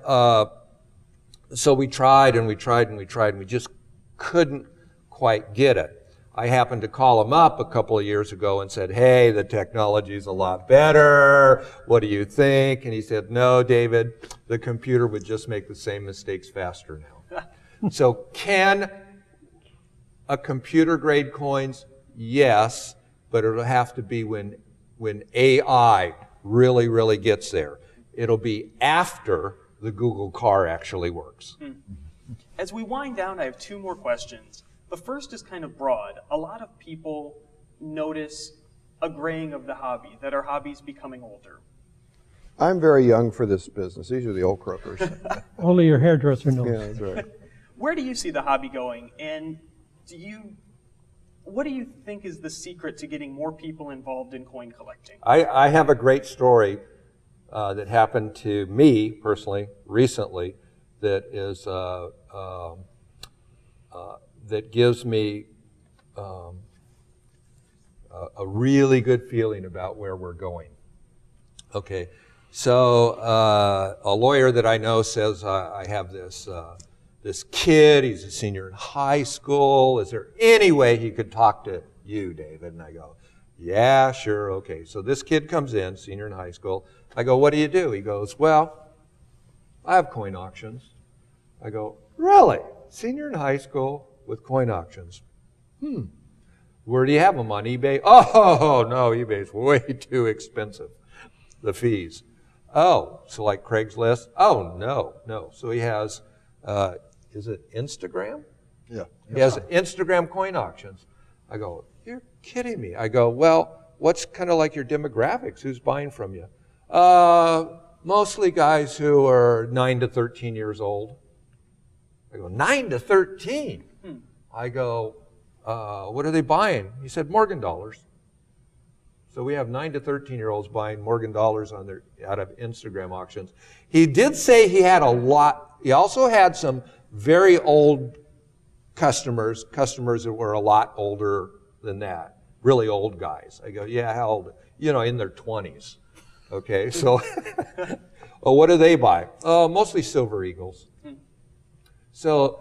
so we tried and we tried and we tried and we just couldn't quite get it. I happened to call him up a couple of years ago and said, hey, the technology's a lot better. What do you think? And he said, no, David, the computer would just make the same mistakes faster now. So can a computer grade coins? Yes, but it'll have to be when AI really, really gets there. It'll be after the Google car actually works. As we wind down, I have 2 more questions. The first is kind of broad. A lot of people notice a graying of the hobby, that our hobby's becoming older. I'm very young for this business. These are the old croakers. Only your hairdresser knows. Yeah, that's right. Where do you see the hobby going? And what do you think is the secret to getting more people involved in coin collecting? I have a great story that happened to me personally recently that is that gives me a really good feeling about where we're going. Okay, so a lawyer that I know says I have this kid, he's a senior in high school. Is there any way he could talk to you, David? And I go, yeah, sure, okay. So this kid comes in, senior in high school. I go, what do you do? He goes, well, I have coin auctions. I go, really? Senior in high school with coin auctions? Where do you have them, on eBay? Oh, no, eBay's way too expensive, the fees. Oh, so like Craigslist? Oh, no. So he has, is it Instagram? Yeah. He has Instagram coin auctions. I go, you're kidding me. I go, well, what's kind of like your demographics? Who's buying from you? Mostly guys who are 9 to 13 years old. I go, 9 to 13? I go, what are they buying? He said, Morgan dollars. So we have 9 to 13-year-olds buying Morgan dollars out of Instagram auctions. He did say he had a lot. He also had some very old customers that were a lot older than that, really old guys. I go, yeah, how old? In their 20s. Okay, so well, what do they buy? Mostly silver eagles. So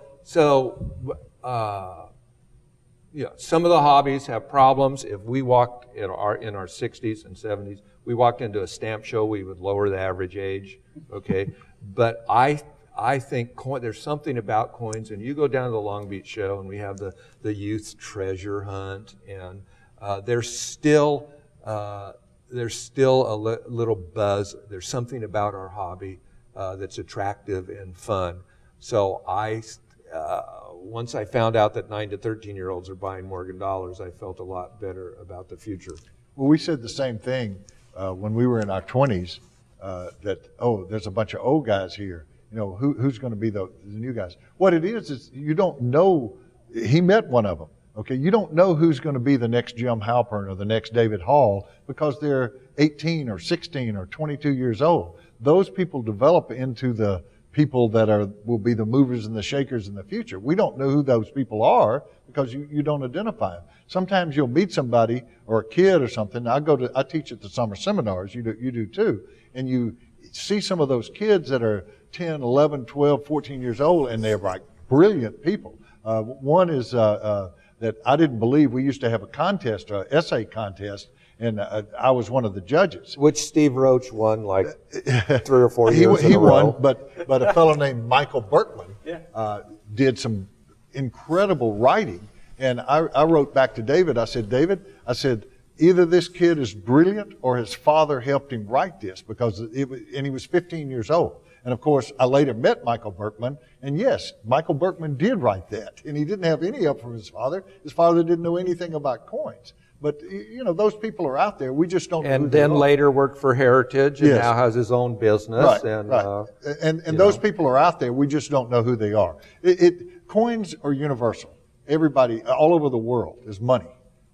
some of the hobbies have problems. If we walked in our 60s and 70s, we walked into a stamp show, we would lower the average age. Okay, but I think there's something about coins, and you go down to the Long Beach show, and we have the youth treasure hunt, and there's still a little buzz. There's something about our hobby that's attractive and fun. So once I found out that 9 to 13-year-olds are buying Morgan dollars, I felt a lot better about the future. Well, we said the same thing when we were in our 20s, that, there's a bunch of old guys here. You know, who's going to be the new guys? What it is you don't know. He met one of them. Okay, you don't know who's going to be the next Jim Halpern or the next David Hall because they're 18 or 16 or 22 years old. Those people develop into the people that will be the movers and the shakers in the future. We don't know who those people are because you don't identify them. Sometimes you'll meet somebody or a kid or something. I teach at the summer seminars. You do too, and you see some of those kids that are 10, 11, 12, 14 years old, and they're like brilliant people. One is that I didn't believe. We used to have a contest, an essay contest, and I was one of the judges. Which Steve Roach won like 3 or 4 years He in a row. won, but a fellow named Michael Berkman did some incredible writing. And I wrote back to David. I said, David, either this kid is brilliant or his father helped him write this and he was 15 years old. And of course, I later met Michael Berkman, and yes, Michael Berkman did write that, and he didn't have any help from his father. His father didn't know anything about coins. But, you know, those people are out there. We just don't know who And they then are. later worked for Heritage and Yes. now has his own business. Right, and, right. And those people are out there. We just don't know who they are. Coins are universal. Everybody, all over the world, is money.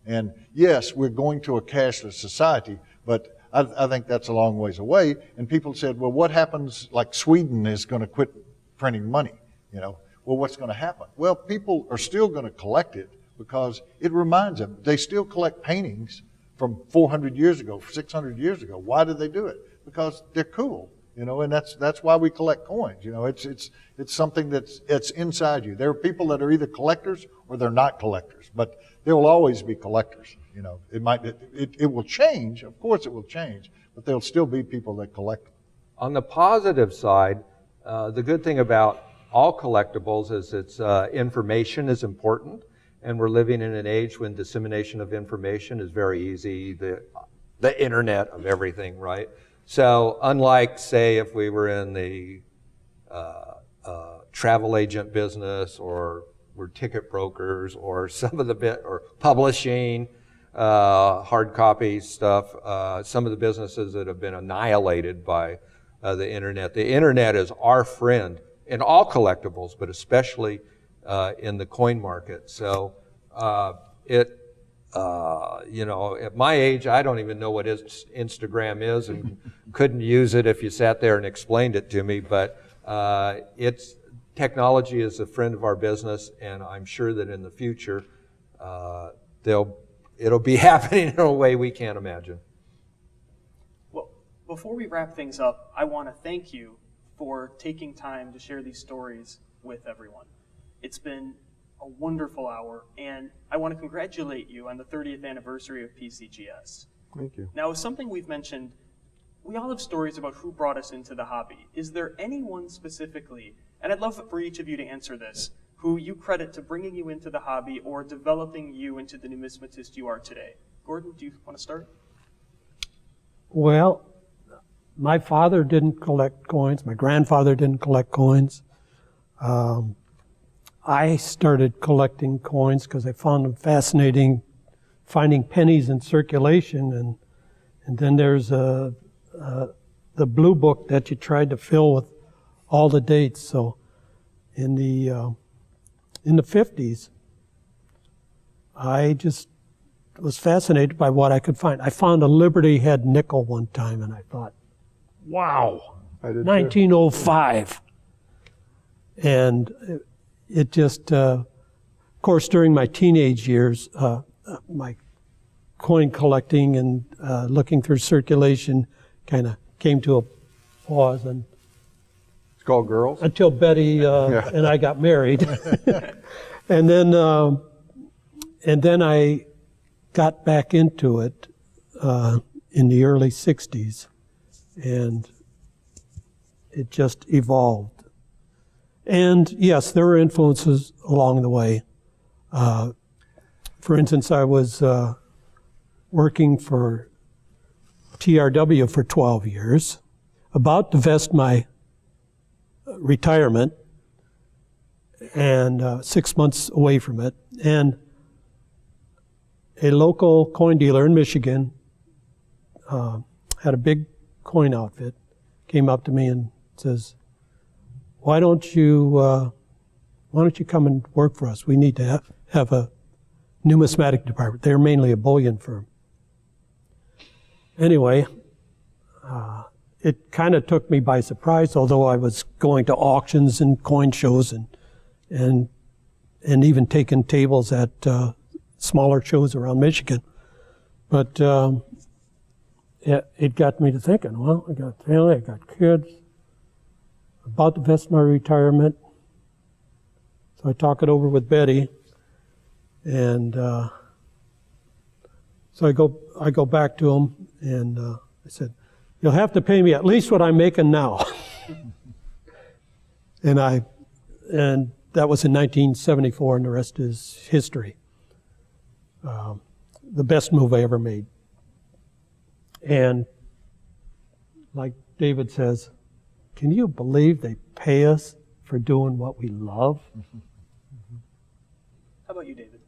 And yes, we're going to a cashless society, but I think that's a long ways away. And people said, well, what happens, like Sweden is going to quit printing money, you know? Well, what's going to happen? Well, people are still going to collect it because it reminds them. They still collect paintings from 400 years ago, 600 years ago. Why do they do it? Because they're cool, you know, and that's why we collect coins. You know, it's something that's inside you. There are people that are either collectors or they're not collectors, but there will always be collectors. You know, it will change. Of course it will change, but there'll still be people that collect them. On the positive side, the good thing about all collectibles is it's information is important, and we're living in an age when dissemination of information is very easy, the internet of everything, right? So unlike, say, if we were in the travel agent business or we're ticket brokers or some of the or publishing, hard copy stuff, some of the businesses that have been annihilated by the internet. The internet is our friend in all collectibles, but especially in the coin market. So you know, at my age, I don't even know what Instagram is and couldn't use it if you sat there and explained it to me, but technology is a friend of our business, and I'm sure that in the future, it'll be happening in a way we can't imagine. Well, before we wrap things up, I want to thank you for taking time to share these stories with everyone. It's been a wonderful hour, and I want to congratulate you on the 30th anniversary of PCGS. Thank you. Now, as something we've mentioned, we all have stories about who brought us into the hobby. Is there anyone specifically, and I'd love for each of you to answer this, who you credit to bringing you into the hobby or developing you into the numismatist you are today? Gordon, do you want to start? Well, my father didn't collect coins. My grandfather didn't collect coins. I started collecting coins because I found them fascinating, finding pennies in circulation. And then there's the blue book that you tried to fill with all the dates. So in the 50s, I just was fascinated by what I could find. I found a Liberty Head nickel one time, and I thought, wow, I did too. 1905. And it just, of course, during my teenage years, my coin collecting and looking through circulation kind of came to a pause, and It's called Girls. until Betty and I got married. and then I got back into it in the early 60s, and it just evolved. And yes, there were influences along the way. For instance, I was working for TRW for 12 years, about to vest my retirement, and 6 months away from it. And a local coin dealer in Michigan had a big coin outfit, came up to me and says, why don't you come and work for us? We need to have a numismatic department. They're mainly a bullion firm. Anyway, it kind of took me by surprise, although I was going to auctions and coin shows and even taking tables at smaller shows around Michigan. But it got me to thinking, well, I got family, I got kids, about to vest my retirement. So I talk it over with Betty, and so I go back to him, and I said, "You'll have to pay me at least what I'm making now." and that was in 1974, and the rest is history. The best move I ever made. And like David says, can you believe they pay us for doing what we love? How about you, David?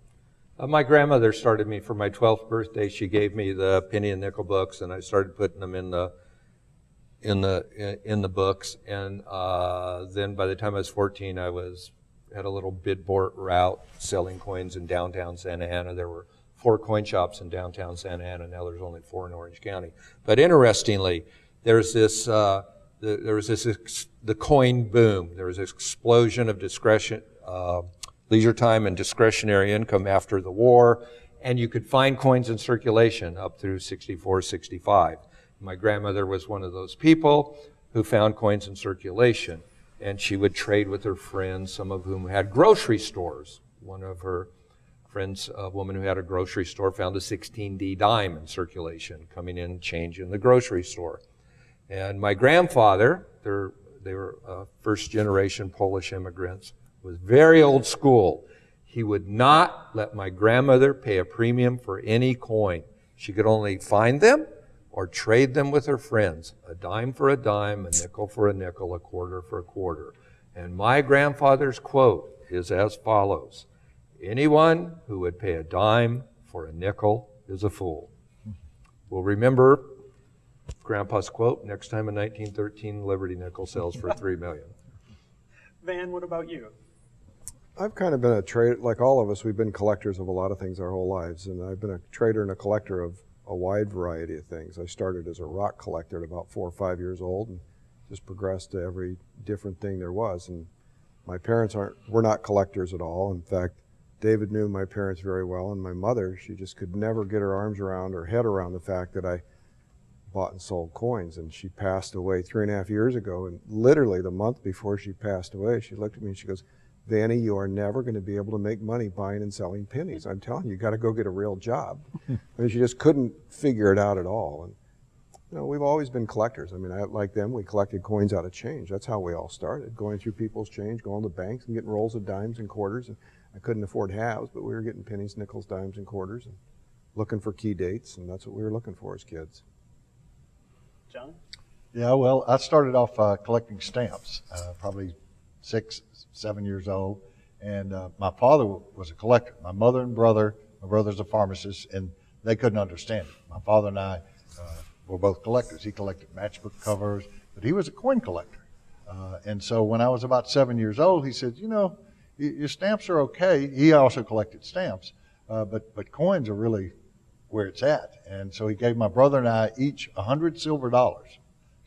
My grandmother started me for my 12th birthday. She gave me the penny and nickel books, and I started putting them in the books. And then by the time I was 14, I had a little bidboard route selling coins in downtown Santa Ana. There were 4 coin shops in downtown Santa Ana. Now there's only 4 in Orange County. But interestingly, there's this the coin boom. There was this explosion of leisure time and discretionary income after the war, and you could find coins in circulation up through 64, 65. My grandmother was one of those people who found coins in circulation, and she would trade with her friends, some of whom had grocery stores. One of her friends, a woman who had a grocery store, found a 16D dime in circulation, coming in change in the grocery store. And my grandfather, they were first-generation Polish immigrants, was very old school. He would not let my grandmother pay a premium for any coin. She could only find them or trade them with her friends. A dime for a dime, a nickel for a nickel, a quarter for a quarter. And my grandfather's quote is as follows: "Anyone who would pay a dime for a nickel is a fool." We'll remember Grandpa's quote next time a 1913 Liberty nickel sells for $3 million. Van, what about you? I've kind of been a trader, like all of us, we've been collectors of a lot of things our whole lives, and I've been a trader and a collector of a wide variety of things. I started as a rock collector at about 4 or 5 years old and just progressed to every different thing there was. And my parents were not collectors at all. In fact, David knew my parents very well, and my mother, she just could never get her arms around or head around the fact that I bought and sold coins. And she passed away 3.5 years ago, and literally the month before she passed away, she looked at me and she goes, "Vanny, you are never going to be able to make money buying and selling pennies. I'm telling you, you got to go get a real job." I mean, she just couldn't figure it out at all. And you know, we've always been collectors. I mean, like them, we collected coins out of change. That's how we all started, going through people's change, going to banks and getting rolls of dimes and quarters. And I couldn't afford halves, but we were getting pennies, nickels, dimes, and quarters, and looking for key dates, and that's what we were looking for as kids. John? Yeah, well, I started off collecting stamps, probably 6, 7 years old, and my father was a collector. My mother and brother, my brother's a pharmacist, and they couldn't understand it. My father and I were both collectors. He collected matchbook covers, but he was a coin collector. And so when I was about 7 years old, he said, "You know, your stamps are okay." He also collected stamps, but coins are really where it's at. And so he gave my brother and I each $100 silver.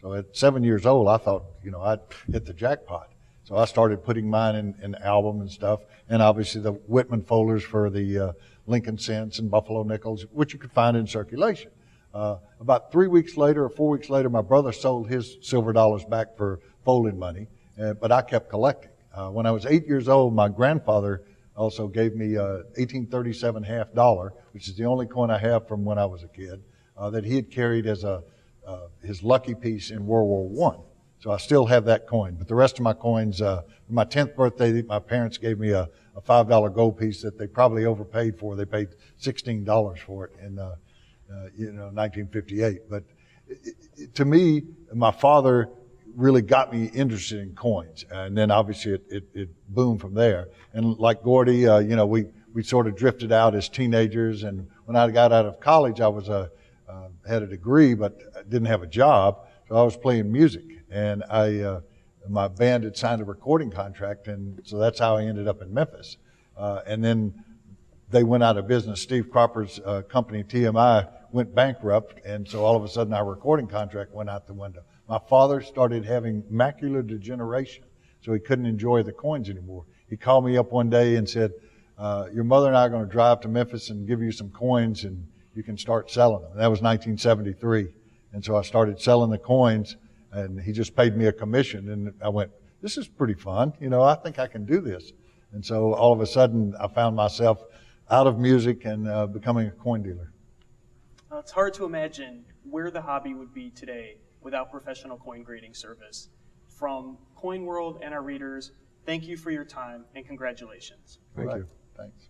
So at 7 years old, I thought, you know, I'd hit the jackpot. So I started putting mine in album and stuff, and obviously the Whitman folders for the Lincoln cents and Buffalo nickels, which you could find in circulation. About 3 weeks later or 4 weeks later, my brother sold his silver dollars back for folding money, but I kept collecting. When I was 8 years old, my grandfather also gave me a 1837 half dollar, which is the only coin I have from when I was a kid, that he had carried as his lucky piece in World War I. So I still have that coin. But the rest of my coins, for my 10th birthday, my parents gave me a $5 gold piece that they probably overpaid for. They paid $16 for it in 1958. But to me, my father really got me interested in coins, and then obviously it boomed from there. And like Gordy, we sort of drifted out as teenagers. And when I got out of college, I was had a degree, but I didn't have a job, so I was playing music. And I my band had signed a recording contract, and so that's how I ended up in Memphis. And then they went out of business. Steve Cropper's company, TMI, went bankrupt, and so all of a sudden our recording contract went out the window. My father started having macular degeneration, so he couldn't enjoy the coins anymore. He called me up one day and said, your mother and I are going to drive to Memphis and give you some coins, and you can start selling them. And that was 1973. And so I started selling the coins, and he just paid me a commission. And I went, this is pretty fun. You know, I think I can do this. And so all of a sudden I found myself out of music and becoming a coin dealer. It's hard to imagine where the hobby would be today without professional coin grading service. From Coin World and our readers, thank you for your time and congratulations. Thank you. Thanks.